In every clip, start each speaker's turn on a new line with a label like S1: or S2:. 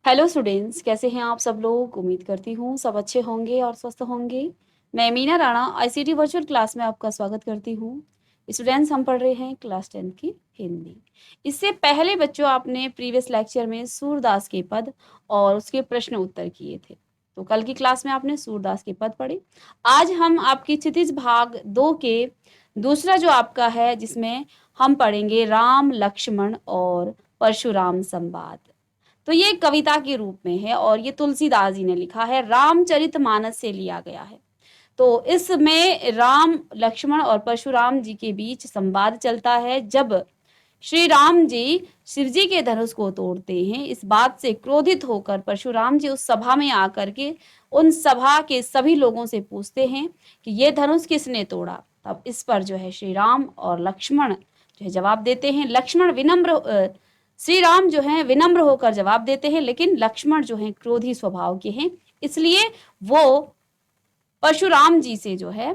S1: Hello students, कैसे हैं आप सब लोग। उम्मीद करती हूँ सब अच्छे होंगे और स्वस्थ होंगे। मैं Meena Rana ICT virtual class में आपका स्वागत करती हूँ। स्टूडेंट्स, हम पढ़ रहे हैं क्लास 10 की हिंदी। इससे पहले बच्चों, आपने प्रीवियस लेक्चर में सूरदास के पद और उसके प्रश्न उत्तर किए थे। तो कल की क्लास में आपने सूरदास के पद पढ़े। आज हम आपकी क्षितिज भाग 2 के दूसरा जो आपका है, जिसमें हम पढ़ेंगे राम लक्ष्मण और परशुराम संवाद। तो ये कविता के रूप में है और ये तुलसीदास जी ने लिखा है, रामचरितमानस से लिया गया है। तो इसमें राम लक्ष्मण और परशुराम जी के बीच संवाद चलता है। जब श्री राम जी शिव जी के धनुष को तोड़ते हैं, इस बात से क्रोधित होकर परशुराम जी उस सभा में आकर के उन सभा के सभी लोगों से पूछते हैं कि ये धनुष किसने तोड़ा। तब इस पर जो है श्री राम और लक्ष्मण जो है जवाब देते हैं। लक्ष्मण विनम्र श्री राम जो है विनम्र होकर जवाब देते हैं, लेकिन लक्ष्मण जो है क्रोधी स्वभाव के हैं, इसलिए वो परशुराम जी से जो है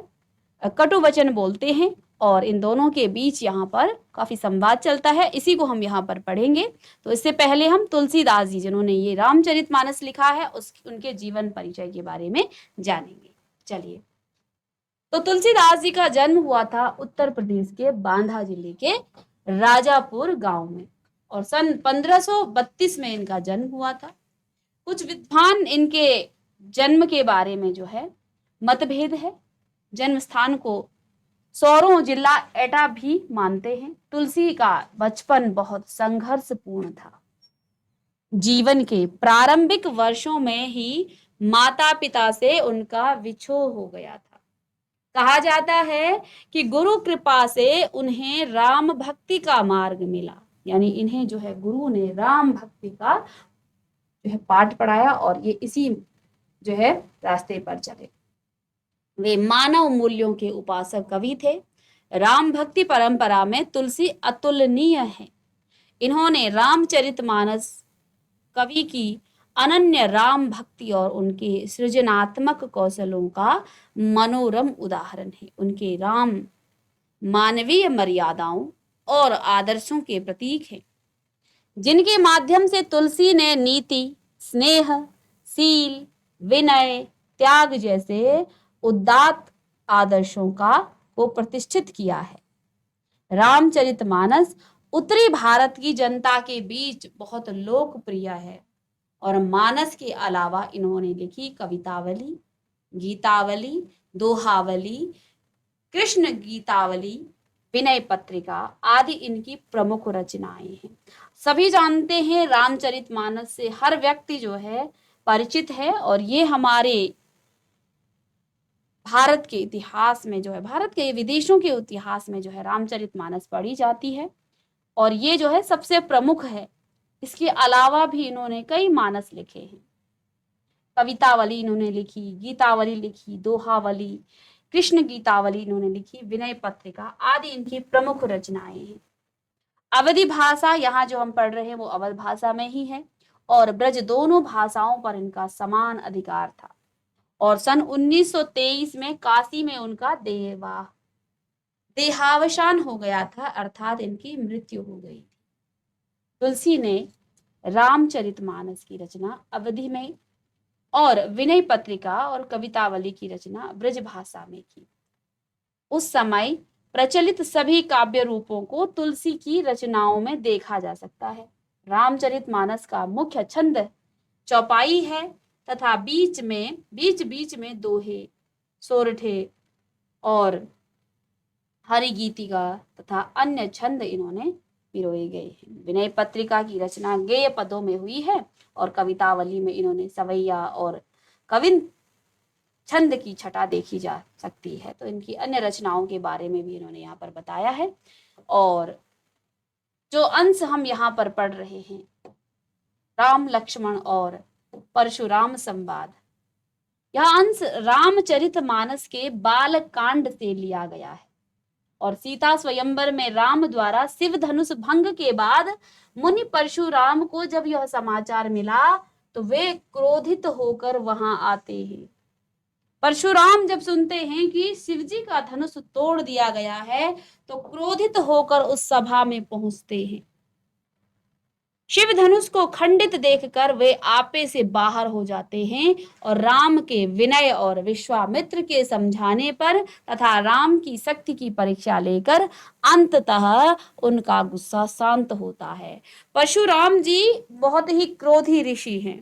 S1: कटु वचन बोलते हैं और इन दोनों के बीच यहाँ पर काफी संवाद चलता है। इसी को हम यहाँ पर पढ़ेंगे। तो इससे पहले हम तुलसीदास जी, जिन्होंने ये रामचरितमानस लिखा है, उनके जीवन परिचय के बारे में जानेंगे। चलिए। तो तुलसीदास जी का जन्म हुआ था उत्तर प्रदेश के बांदा जिले के राजापुर गांव में और सन 1532 में इनका जन्म हुआ था। कुछ विद्वान इनके जन्म के बारे में जो है मतभेद है। जन्म स्थान को सौरों जिला एटा भी मानते हैं। तुलसी का बचपन बहुत संघर्षपूर्ण था। जीवन के प्रारंभिक वर्षों में ही माता पिता से उनका विछोह हो गया था। कहा जाता है कि गुरु कृपा से उन्हें राम भक्ति का मार्ग मिला, यानी इन्हें जो है गुरु ने राम भक्ति का जो है पाठ पढ़ाया और ये इसी जो है रास्ते पर चले। वे मानव मूल्यों के उपासक कवि थे। राम भक्ति परंपरा में तुलसी अतुलनीय है। इन्होंने रामचरितमानस कवि की अनन्य राम भक्ति और उनके सृजनात्मक कौशलों का मनोरम उदाहरण है। उनके राम मानवीय मर्यादाओं और आदर्शों के प्रतीक हैं, जिनके माध्यम से तुलसी ने नीति, स्नेह, सील, विनय, त्याग जैसे उदात्त आदर्शों को प्रतिष्ठित किया है। रामचरितमानस उत्तरी भारत की जनता के बीच बहुत लोकप्रिय है और मानस के अलावा इन्होंने लिखी कवितावली, गीतावली, दोहावली, कृष्ण गीतावली, विनय पत्रिका आदि इनकी प्रमुख रचनाएं हैं। सभी जानते हैं रामचरितमानस से हर व्यक्ति जो है परिचित है और ये हमारे भारत के इतिहास में जो है, भारत के विदेशों के इतिहास में जो है रामचरितमानस पढ़ी जाती है और ये जो है सबसे प्रमुख है। इसके अलावा भी इन्होंने कई मानस लिखे हैं। कवितावली इन्होंने लिखी, गीतावली लिखी, दोहावली, कृष्ण गीतावली इन्होंने लिखी, विनय पत्रिका आदि इनकी प्रमुख रचनाएं हैं। अवधी भाषा, यहाँ जो हम पढ़ रहे हैं वो अवध भाषा में ही है और ब्रज दोनों भाषाओं पर इनका समान अधिकार था और सन 1923 में काशी में उनका देहावसान हो गया था, अर्थात इनकी मृत्यु हो गई थी। तुलसी ने रामचरितमानस की रचना अवधि में और विनय पत्रिका और कवितावली की रचना ब्रज भाषा में की। उस समय प्रचलित सभी काव्य रूपों को तुलसी की रचनाओं में देखा जा सकता है। रामचरितमानस का मुख्य छंद चौपाई है तथा बीच बीच में दोहे, सोरठे और हरिगीतिका तथा अन्य छंद इन्होंने पिरोए गए हैं। विनय पत्रिका की रचना गेय पदों में हुई है और कवितावली में इन्होंने सवैया और कविन छंद की छटा देखी जा सकती है। तो इनकी अन्य रचनाओं के बारे में भी इन्होंने यहाँ पर बताया है। और जो अंश हम यहाँ पर पढ़ रहे हैं, राम लक्ष्मण और परशुराम संवाद, यह अंश रामचरितमानस के बाल कांड से लिया गया है और सीता स्वयंवर में राम द्वारा शिव धनुष भंग के बाद मुनि परशुराम को जब यह समाचार मिला तो वे क्रोधित होकर वहां आते हैं। परशुराम जब सुनते हैं कि शिवजी का धनुष तोड़ दिया गया है तो क्रोधित होकर उस सभा में पहुंचते हैं। शिव धनुष को खंडित देखकर वे आपे से बाहर हो जाते हैं और राम के विनय और विश्वामित्र के समझाने पर तथा राम की शक्ति की परीक्षा लेकर अंततः उनका गुस्सा शांत होता है। परशुराम जी बहुत ही क्रोधी ऋषि हैं।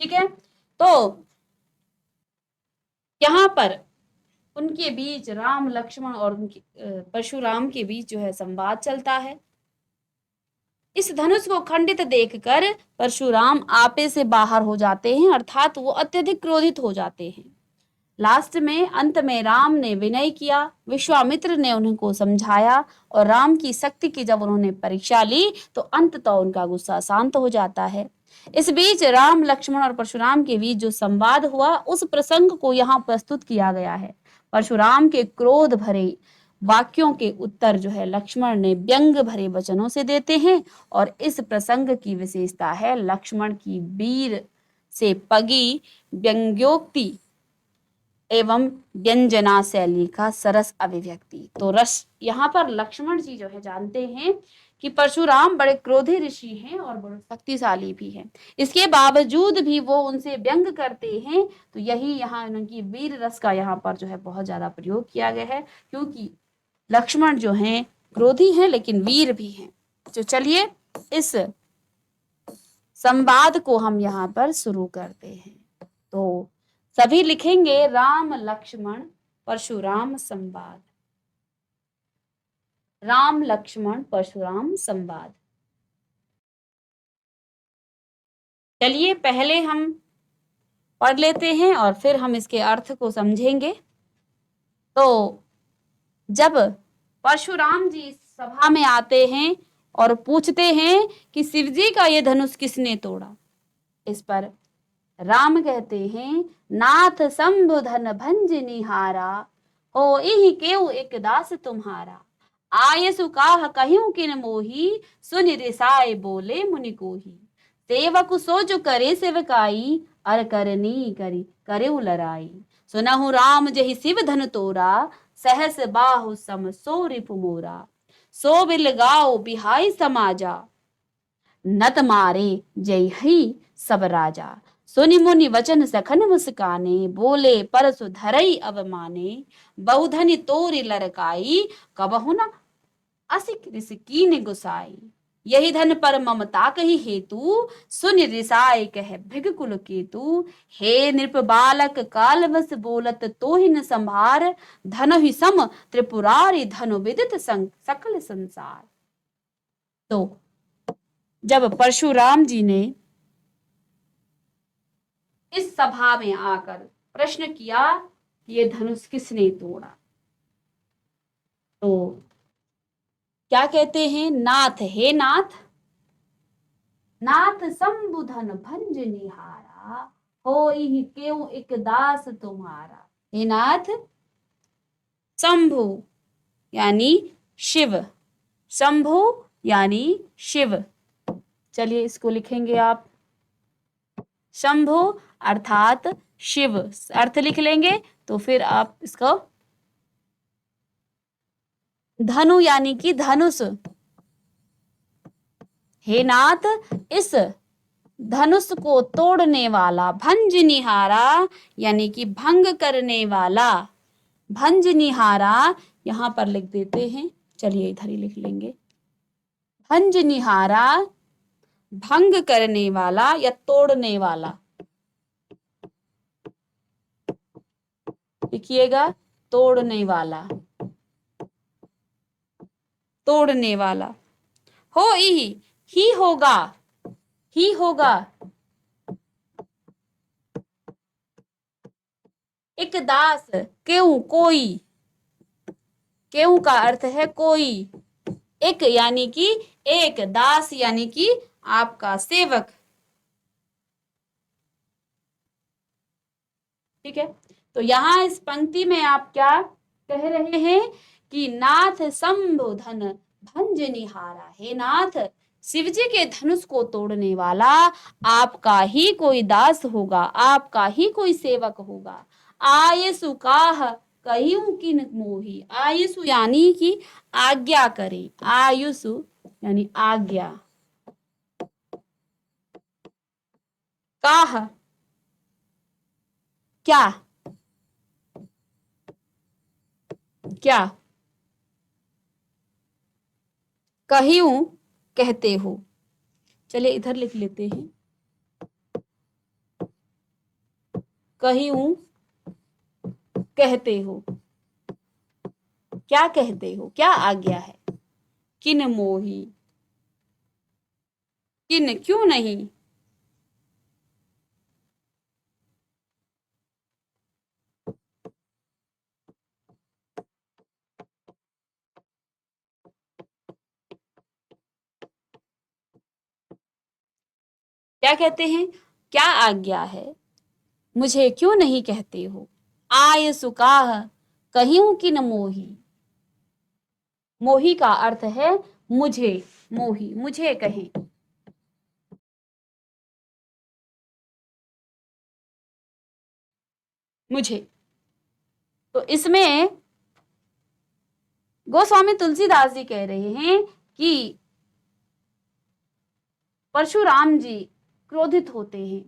S1: ठीक है, तो यहाँ पर उनके बीच राम लक्ष्मण और उनके परशुराम के बीच जो है संवाद चलता है। इस धनुष को खंडित देखकर परशुराम आपे से बाहर हो जाते हैं, अर्थात वो अत्यधिक क्रोधित हो जाते हैं। लास्ट में अंत में राम ने विनय किया, विश्वामित्र ने उनको समझाया और राम की शक्ति की जब उन्होंने परीक्षा ली तो अंततः उनका गुस्सा शांत हो जाता है। इस बीच राम लक्ष्मण और परशुराम के बीच जो संवाद हुआ उस प्रसंग को यहाँ प्रस्तुत किया गया है। परशुराम के क्रोध भरे वाक्यों के उत्तर जो है लक्ष्मण ने व्यंग भरे वचनों से देते हैं और इस प्रसंग की विशेषता है लक्ष्मण की वीर से पगी व्यंग्योक्ति एवं व्यंजना शैली का सरस अभिव्यक्ति। तो रस यहाँ पर लक्ष्मण जी जो है जानते हैं कि परशुराम बड़े क्रोधी ऋषि हैं और बड़े शक्तिशाली भी हैं, इसके बावजूद भी वो उनसे व्यंग करते हैं। तो यही यहाँ उनकी वीर रस का यहाँ पर जो है बहुत ज्यादा प्रयोग किया गया है, क्योंकि लक्ष्मण जो हैं क्रोधी हैं लेकिन वीर भी हैं। तो चलिए इस संवाद को हम यहाँ पर शुरू करते हैं। तो सभी लिखेंगे राम लक्ष्मण परशुराम संवाद। राम लक्ष्मण परशुराम संवाद। चलिए पहले हम पढ़ लेते हैं और फिर हम इसके अर्थ को समझेंगे। तो जब परशुराम जी सभा में आते हैं और पूछते हैं कि शिव जी का ये धनुष किसने तोड़ा, इस पर राम कहते हैं नाथ शंभु धन भंज निहारा, हो इहि केउ एक दास तुम्हारा। आयसु काह कहिउ किन मोही, सुन रिसाए बोले मुनि कोही। सेवक सो जो करे सेवकाई, अर करनी करी करेउ लराई। सुनहु राम जहि शिव धन तोरा, सहस बाहु सम सो रिपु मोरा। सो बिल गाओ बिहाई समाजा, नत मारे जय ही सब राजा। सुनि मुनि वचन सखन मुस्काने, बोले परसु धरई अवमाने। बहुधनि तोरि लरकाई, कबहु न असिक रिसकीन गुसाई। यही धन पर ममता कही हेतु, सुन रिसाए कह भृग कुल केतु। हे नृप बालक काल बस बोलत तोहि न संभार, धन ही सम त्रिपुरारी धनु विदित सकल संसार। तो जब परशुराम जी ने इस सभा में आकर प्रश्न किया ये धनुष किसने तोड़ा, तो क्या कहते हैं, नाथ हे नाथ, नाथ शंभु धन भंज निहारा, होई केउ एक दास तुम्हारा। हे नाथ, शंभु यानी शिव, शंभु यानी शिव। चलिए इसको लिखेंगे आप, शंभु अर्थात शिव, अर्थ लिख लेंगे तो फिर आप इसको धनु यानी कि धनुष। हे नाथ, इस धनुष को तोड़ने वाला, भंज निहारा यानी कि भंग करने वाला, भंज निहारा यहां पर लिख देते हैं, चलिए इधर ही लिख लेंगे। भंज निहारा भंग करने वाला या तोड़ने वाला, लिखिएगा तोड़ने वाला, तोड़ने वाला। हो ही होगा, ही होगा। एक दास, क्यों कोई, क्यों का अर्थ है कोई, एक यानी कि एक, दास यानी कि आपका सेवक। ठीक है, तो यहां इस पंक्ति में आप क्या कह रहे हैं कि नाथ शंभु धन भंज निहारा, हे नाथ शिवजी के धनुष को तोड़ने वाला आपका ही कोई दास होगा, आपका ही कोई सेवक होगा। आयसु काह कहिउ किन मोही, आयुषु यानी कि आज्ञा करें, आयुषु यानी आज्ञा, काह, क्या, क्या, कहियूं, कहते हो। चलिए इधर लिख लेते हैं, कहियूं, कहते हो। क्या कहते हो, क्या आज्ञा है। किन मोही, किन, क्यों नहीं। क्या कहते हैं, क्या आज्ञा है, मुझे क्यों नहीं कहते हो। आय सुकाह, कहियूं किन मोही। मोही का अर्थ है मुझे, मोही मुझे कहें। मुझे, तो इसमें गोस्वामी तुलसीदास जी कह रहे हैं कि परशुराम जी क्रोधित होते हैं,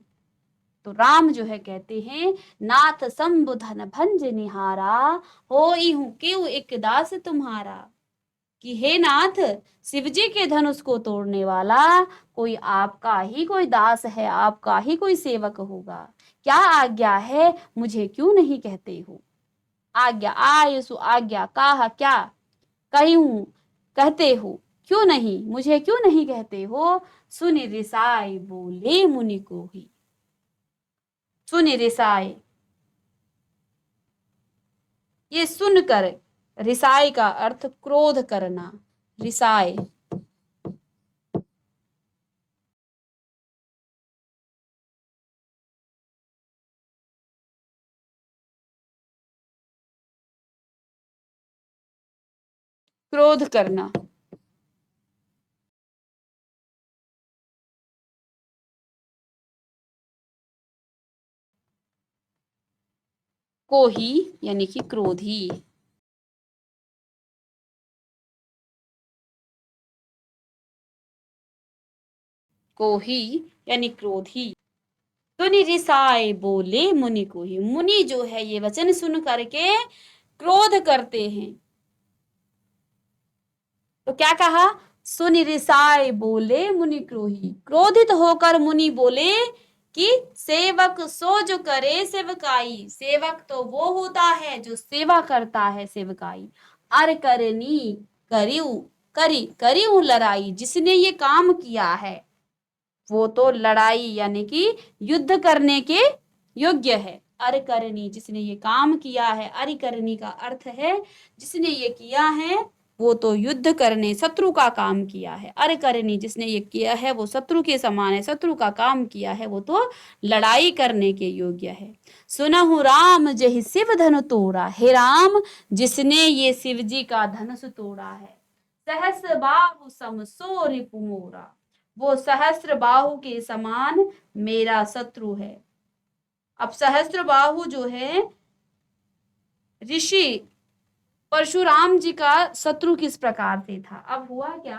S1: तो राम जो है कहते हैं, नाथ संबुधन भंज निहारा, होई हूं क्यों एक दास तुम्हारा। कि हे नाथ, शिव जी के धनुष को तोड़ने वाला कोई आपका ही कोई दास है, आपका ही कोई सेवक होगा। क्या आज्ञा है, मुझे क्यों नहीं कहते हो। आज्ञा, आयसु आज्ञा, काहा क्या, कही हूं, कहते हो, क्यों नहीं, मुझे क्यों नहीं कहते हो। सुनि रिसाई बोले मुनि को ही। सुनि रिसाई, ये सुनकर, रिसाई का अर्थ क्रोध करना, रिसाई, क्रोध करना। को ही यानी कि क्रोधी, को ही यानी क्रोधी। सुनि रिसाए बोले मुनि को ही, मुनि जो है ये वचन सुन करके क्रोध करते हैं। तो क्या कहा, सुनि रिसाए बोले मुनि क्रोही, क्रोधित होकर मुनि बोले कि सेवक सो जो करे सेवकाई। सेवक तो वो होता है जो सेवा करता है, सेवकाई। अर करनी, करिऊ, करिऊ लड़ाई, जिसने ये काम किया है वो तो लड़ाई यानी कि युद्ध करने के योग्य है। अर करनी, जिसने ये काम किया है, अरि करनी का अर्थ है जिसने ये किया है वो तो युद्ध करने, शत्रु का काम किया है। अर करनी, जिसने ये किया है वो शत्रु के समान है, शत्रु का काम किया है वो तो लड़ाई करने के योग्य है। सुनहु राम जहि शिव धनु तोड़ा, हे राम जिसने ये शिव जी का धनुष तोड़ा है। सहस्र बाहु सम सो रिपु मोरा, वो सहस्त्र बाहु के समान मेरा शत्रु है। अब सहस्त्र बाहु जो है ऋषि परशुराम जी का शत्रु किस प्रकार से था। अब हुआ क्या,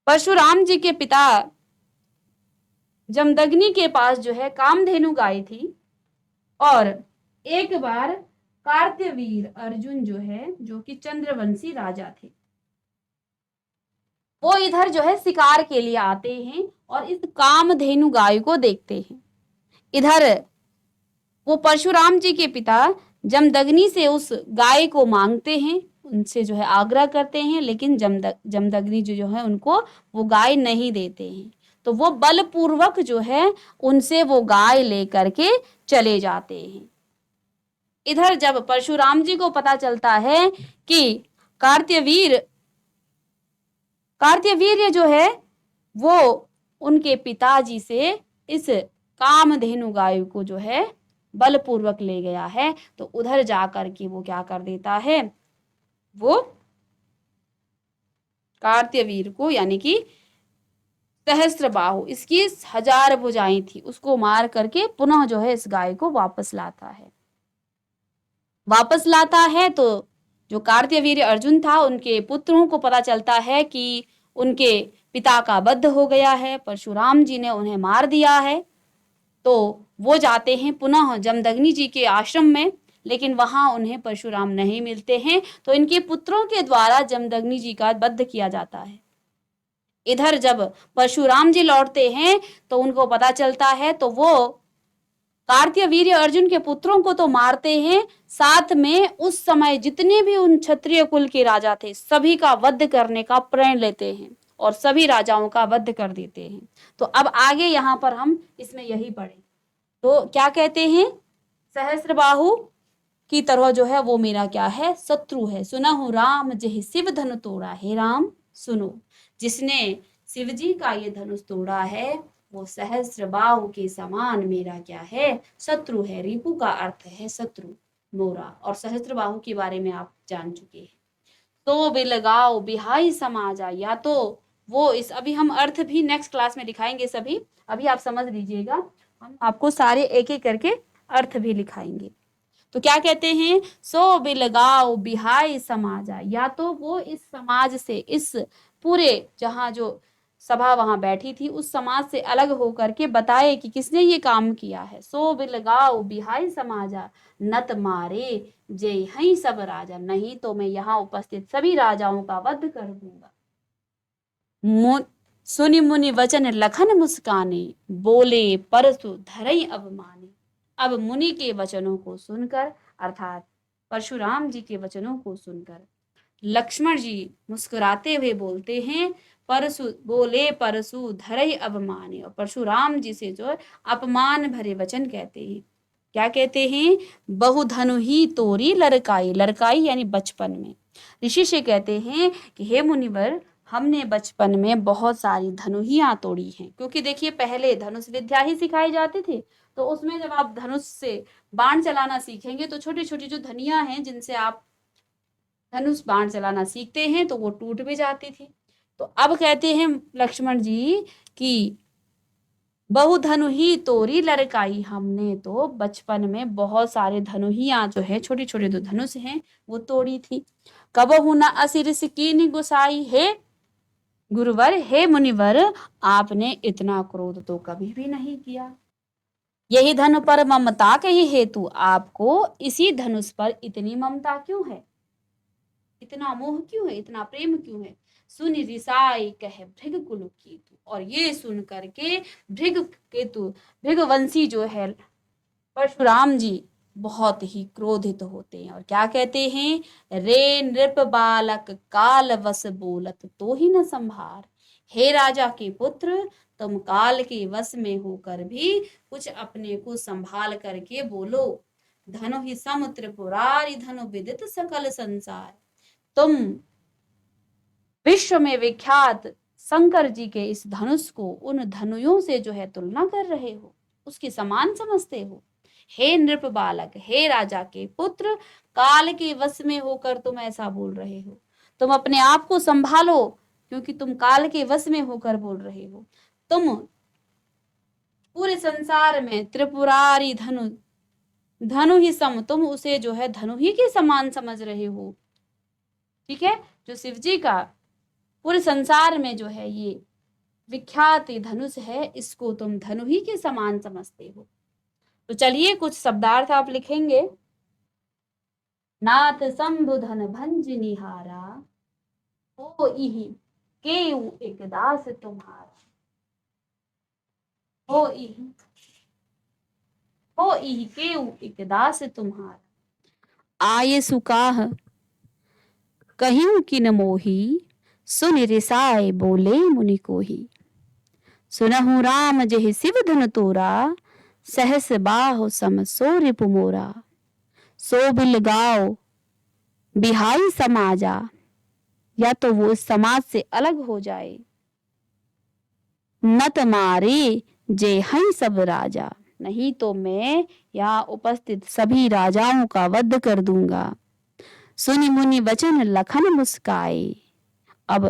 S1: परशुराम जी के पिता जमदग्नि के पास जो है कामधेनु गाय थी, और एक बार कार्त्यवीर अर्जुन जो है, जो कि चंद्रवंशी राजा थे, वो इधर जो है शिकार के लिए आते हैं और इस कामधेनु गाय को देखते हैं। इधर वो परशुराम जी के पिता जमदग्नि से उस गाय को मांगते हैं, उनसे जो है आग्रह करते हैं, लेकिन जमदग्नि जो है उनको वो गाय नहीं देते हैं। तो वो बलपूर्वक जो है उनसे वो गाय लेकर के चले जाते हैं। इधर जब परशुराम जी को पता चलता है कि कार्त्यवीर कार्त्यवीर्य जो है वो उनके पिताजी से इस कामधेनु गाय को जो है बलपूर्वक ले गया है, तो उधर जाकर के वो क्या कर देता है, वो कार्त्यवीर को यानी कि सहस्त्रबाहु, इसकी 1000 भुजाएं थी, उसको मार करके पुनः जो है इस गाय को वापस लाता है। वापस लाता है तो जो कार्त्यवीर अर्जुन था उनके पुत्रों को पता चलता है कि उनके पिता का वध हो गया है, परशुराम जी ने उन्हें मार दिया है। तो वो जाते हैं पुनः जमदग्नि जी के आश्रम में, लेकिन वहां उन्हें परशुराम नहीं मिलते हैं। तो इनके पुत्रों के द्वारा जमदग्नि जी का वध किया जाता है। इधर जब परशुराम जी लौटते हैं तो उनको पता चलता है, तो वो कार्तिक वीर्य अर्जुन के पुत्रों को तो मारते हैं, साथ में उस समय जितने भी उन क्षत्रिय कुल के राजा थे सभी का वध करने का प्रण लेते हैं और सभी राजाओं का वध कर देते हैं। तो अब आगे यहाँ पर हम इसमें यही पढ़े, तो क्या कहते हैं, सहस्त्रबाहु की तरह जो है वो मेरा क्या है, शत्रु है। सुना हूं राम जय शिव धनु तोड़ा, हे राम सुनो, जिसने शिव जी का ये धनुष तोड़ा है वो सहस्त्रबाहु के समान मेरा क्या है, शत्रु है। रिपु का अर्थ है शत्रु, मोरा। और सहस्त्रबाहु के बारे में आप जान चुके हैं। तो बिलगाओ बिहाई समाजा, या तो वो इस, अभी हम अर्थ भी नेक्स्ट क्लास में दिखाएंगे सभी, अभी आप समझ लीजिएगा, हम आपको सारे एक एक करके अर्थ भी लिखाएंगे। तो क्या कहते हैं, सो बिलगाओ बिहाई समाजा, या तो वो इस समाज से, इस पूरे जहां जो सभा वहां बैठी थी उस समाज से अलग होकर के बताए कि किसने ये काम किया है। सो बिलगाओ बिहाई समाजा, नत मारे जय हई सब राजा, नहीं तो मैं यहाँ उपस्थित सभी राजाओं का वध कर दूंगा। सुनि मुनि वचन लखन मुस्काने, बोले परसु धरई अवमाने। अब मुनि के वचनों को सुनकर, अर्थात परशुराम जी के वचनों को सुनकर लक्ष्मण जी मुस्कुराते हुए बोलते हैं, परसु धरई अवमाने। और परशुराम जी से जो अपमान भरे वचन कहते हैं। क्या कहते हैं, बहुधनु ही तोरी लड़काई, लड़काई यानी बचपन में। ऋषि से कहते हैं कि हे मुनिवर, हमने बचपन में बहुत सारी धनुहियां तोड़ी हैं। क्योंकि देखिए पहले धनुष विद्या ही सिखाई जाती थी, तो उसमें जब आप धनुष से बाण चलाना सीखेंगे तो छोटी छोटी जो धनिया हैं जिनसे आप धनुष बाण चलाना सीखते हैं तो वो टूट भी जाती थी। तो अब कहते हैं लक्ष्मण जी कि बहुधनु ही तोरी लड़काई, हमने तो बचपन में बहुत सारे धनुहियां जो है, छोटी छोटी जो धनुष हैं वो तोड़ी थी। कबहु न असिर सिकीनी गुसाई, हे गुरुवर, हे मुनिवर, आपने इतना क्रोध तो कभी भी नहीं किया। यही धनु पर ममता के ही हेतु, आपको इसी धनुष पर इतनी ममता क्यों है, इतना मोह क्यों है, इतना प्रेम क्यों है। सुनि रिसाई कहे भृग कुल केतु, और ये सुन करके भृग केतु, भृगवंशी जो है परशुराम जी बहुत ही क्रोधित होते हैं और क्या कहते हैं, रे नृप बालक काल वश बोलत तो ही न संभार। हे राजा के पुत्र, तुम काल के वश में होकर भी कुछ अपने को संभाल करके बोलो। धनु ही सम त्रिपुरारी, धनु विदित सकल संसार। तुम विश्व में विख्यात शंकर जी के इस धनुष को उन धनुयों से जो है तुलना कर रहे हो, उसके समान समझते हो। हे नृप बालक, हे राजा के पुत्र, काल के वश में होकर तुम ऐसा बोल रहे हो। तुम अपने आप को संभालो, क्योंकि तुम काल के वश में होकर बोल रहे हो। तुम पूरे संसार में त्रिपुरारी धनु, धनु ही सम, तुम उसे जो है धनु ही के समान समझ रहे हो। ठीक है, जो शिव जी का पूरे संसार में जो है ये विख्यात धनुष है, इसको तुम धनु ही के समान समझते हो। तो चलिए कुछ शब्दार्थ आप लिखेंगे। नाथ शंभु धन भंज निहारा, हो इहि केउ एक दास तुम्हारा। हो इहि केउ एक दास तुम्हारा। आये सुकाह कहिउ किन मोही, सुन रिसाए बोले मुनि कोही। सुनहु राम जहि शिव धन तोरा, सहस बाहु सम सो रिपु मोरा। सो बिलगाओ बिहाई समाजा, या तो वो इस समाज से अलग हो जाए। नत मारे जय हई सब राजा, नहीं तो मैं यहाँ उपस्थित सभी राजाओं का वध कर दूंगा। सुनि मुनि वचन लखन मुस्काए। अब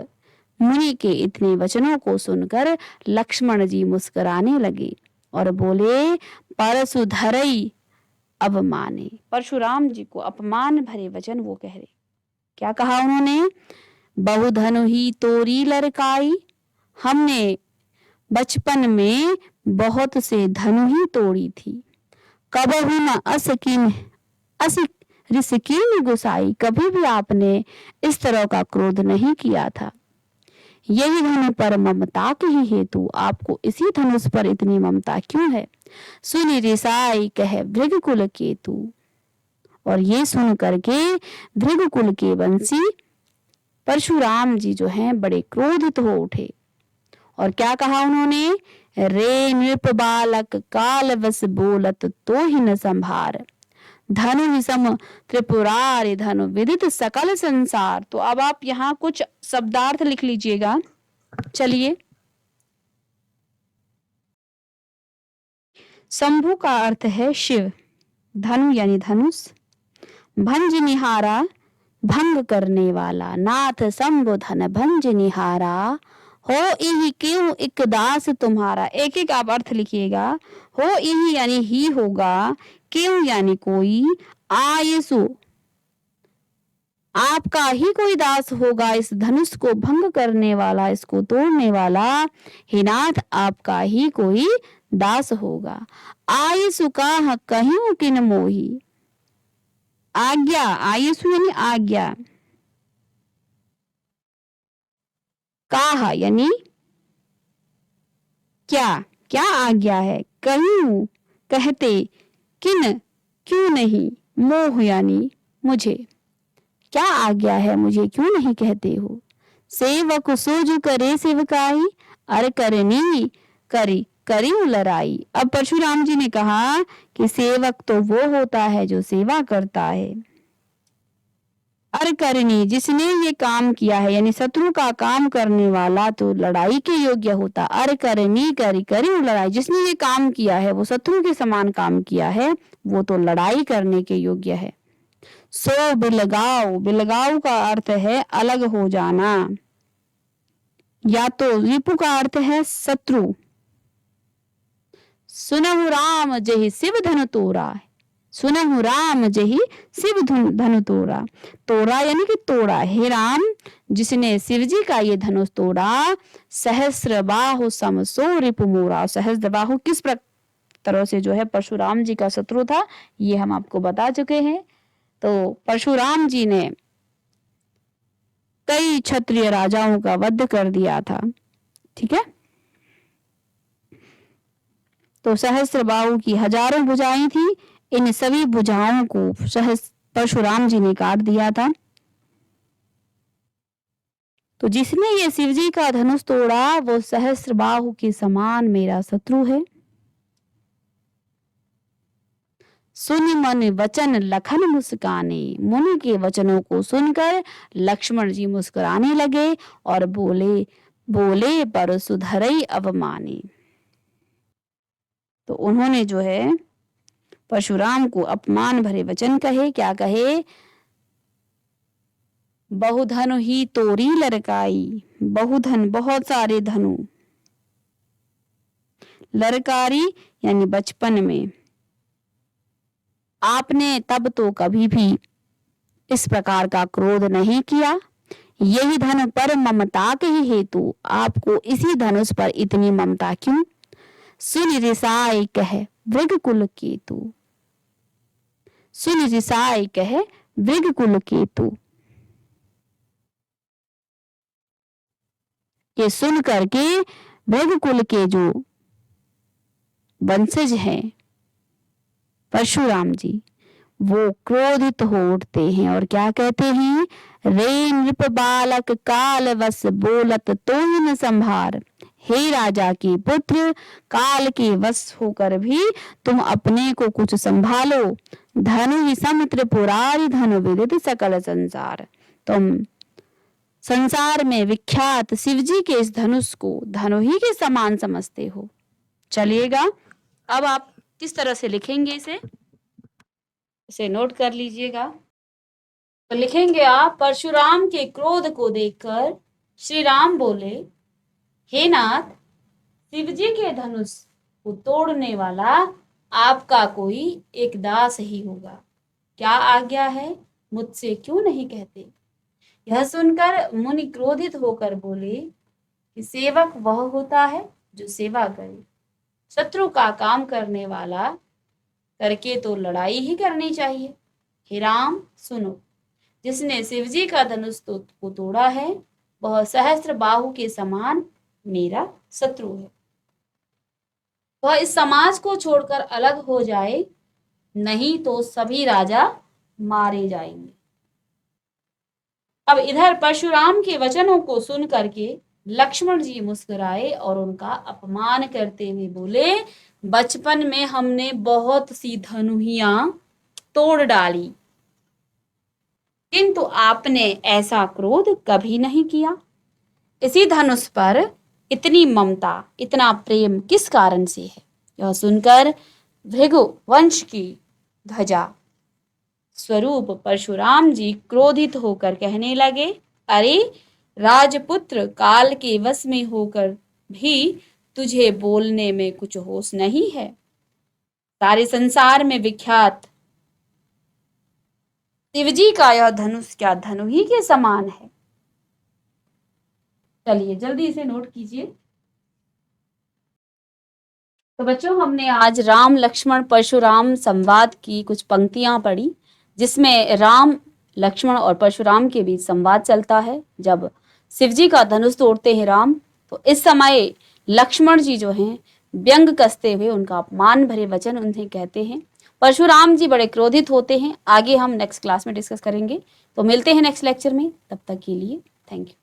S1: मुनि के इतने वचनों को सुनकर लक्ष्मण जी मुस्कुराने लगे और बोले, परसु धरई अवमाने। परशुराम जी को अपमान भरे वचन वो कह रहे। क्या कहा उन्होंने, बहुधनु ही तोरी लड़काई, हमने बचपन में बहुत से धनु ही तोड़ी थी, कबहू न अस रिसकीन गुसाई, कभी भी आपने इस तरह का क्रोध नहीं किया था। यही धनु पर ममता के ही हेतु आपको इसी धनुष पर इतनी ममता क्यों है? सुनि रिसाई कह भृगकुल केतु। और ये सुन करके भृगकुल के वंशी परशुराम जी जो हैं बड़े क्रोधित हो उठे और क्या कहा उन्होंने? रे नृप बालक काल वस बोलत तो ही न संभार, धनु विषम त्रिपुरारि धनु विदित सकल संसार। तो अब आप यहाँ कुछ शब्दार्थ लिख लीजिएगा। चलिए, शंभु का अर्थ है शिव, धनु यानी धनुष, भंज निहारा भंग करने वाला, नाथ शंभु धन भंज निहारा, हो इही क्यों एक दास तुम्हारा। एक एक आप अर्थ लिखिएगा। हो इही यानी ही होगा, क्यों यानी कोई, आयसु आपका ही कोई दास होगा इस धनुष को भंग करने वाला, इसको तोड़ने वाला, हे नाथ आपका ही कोई दास होगा। आयसु का कहीं किन मोही, आज्ञा, आयसु यानी आज्ञा, काह यानी क्या, क्या आज्ञा है, कहूं कहते, किन क्यों नहीं, मोह यानी मुझे, क्या आज्ञा है मुझे क्यों नहीं कहते हो। सेवक सोजु करे सेवकाई, अर करनी करी करी लड़ाई। अब परशुराम जी ने कहा कि सेवक तो वो होता है जो सेवा करता है, अर करनी जिसने ये काम किया है यानी शत्रु का काम करने वाला तो लड़ाई के योग्य होता, अर करनी करी करी लड़ाई, जिसने ये काम किया है वो शत्रु के समान काम किया है, वो तो लड़ाई करने के योग्य है। सो बिलगाव, बिलगाव का अर्थ है अलग हो जाना, या तो रिपु का अर्थ है शत्रु। सुनहु राम जहि शिव धनु तोड़ा, सुनहु राम जहि शिव धनु तोड़ा, तोड़ा यानी कि तोड़ा, हे राम जिसने शिव जी का ये धनुष तोड़ा, सहस्र बाहु सम सो रिपु मोरा। सहस्र बाहु किस तरह से जो है परशुराम जी का शत्रु था ये हम आपको बता चुके हैं। तो परशुराम जी ने कई क्षत्रिय राजाओं का वध कर दिया था, ठीक है। तो सहस्र बाहु की हजारों भुजाएं थी, इन सभी भुजाओं को परशुराम जी ने काट दिया था। तो जिसने ये शिव जी का धनुष तोड़ा वो सहस्र बाहु के समान मेरा शत्रु है। सुन मन वचन लखन मुस्काने, मुनि के वचनों को सुनकर लक्ष्मण जी मुस्कुराने लगे और बोले बोले पर सुधरई अवमानी। तो उन्होंने जो है परशुराम को अपमान भरे वचन कहे। क्या कहे? बहुधनु ही तोरी लड़काई, बहुधन बहुत सारे धनु, लड़कारी यानी बचपन में, आपने तब तो कभी भी इस प्रकार का क्रोध नहीं किया, यही धन पर ममता के ही हेतु आपको इसी धनुष पर इतनी ममता क्यों। सुन रिसाई कह वृगकुल केतु, सुन रिसाई कह वृगकुल केतु। ये सुन करके वृगकुल के जो वंशज हैं परशुराम जी वो क्रोधित हो उठते हैं और क्या कहते हैं? रे नृप बालक काल वश बोलत तो न संभार, हे राजा के पुत्र काल के वश होकर भी तुम अपने को कुछ संभालो। धनु ही सम त्रिपुरारि धनु विदित सकल संसार, तुम संसार में विख्यात शिवजी के इस धनुष को धनु ही के समान समझते हो। चलिएगा, अब आप किस तरह से लिखेंगे इसे नोट कर लीजिएगा। तो लिखेंगे आप, परशुराम के क्रोध को देखकर श्री राम बोले, हे नाथ शिवजी के धनुष को तोड़ने वाला आपका कोई एक दास ही होगा, क्या आज्ञा है मुझसे क्यों नहीं कहते। यह सुनकर मुनि क्रोधित होकर बोले कि सेवक वह होता है जो सेवा करे। शत्रु का काम करने वाला करके तो लड़ाई ही करनी चाहिए। हे राम सुनो, जिसने शिवजी का धनुष को तोड़ा है वह सहस्त्र बाहु के समान मेरा शत्रु है। वह इस समाज को छोड़कर अलग हो जाए, नहीं तो सभी राजा मारे जाएंगे। अब इधर परशुराम के वचनों को सुन करके लक्ष्मण जी मुस्कुराए और उनका अपमान करते हुए बोले, बचपन में हमने बहुत सी धनुहियां तोड़ डाली, किंतु आपने ऐसा क्रोध कभी नहीं किया। इसी धनुष पर इतनी ममता, इतना प्रेम किस कारण से है? यह सुनकर भृगु वंश की ध्वजा स्वरूप परशुराम जी क्रोधित होकर कहने लगे, अरे राजपुत्र, काल के वश में होकर भी तुझे बोलने में कुछ होश नहीं है। सारे संसार में विख्यात शिवजी का यह धनुष क्या धनु ही के समान है? चलिए जल्दी इसे नोट कीजिए। तो बच्चों, हमने आज राम लक्ष्मण परशुराम संवाद की कुछ पंक्तियां पढ़ी, जिसमें राम लक्ष्मण और परशुराम के बीच संवाद चलता है। जब शिवजी का धनुष तोड़ते हैं राम, तो इस समय लक्ष्मण जी जो हैं व्यंग कसते हुए उनका अपमान भरे वचन उन्हें कहते हैं। परशुराम जी बड़े क्रोधित होते हैं। आगे हम नेक्स्ट क्लास में डिस्कस करेंगे। तो मिलते हैं नेक्स्ट लेक्चर में, तब तक के लिए थैंक यू।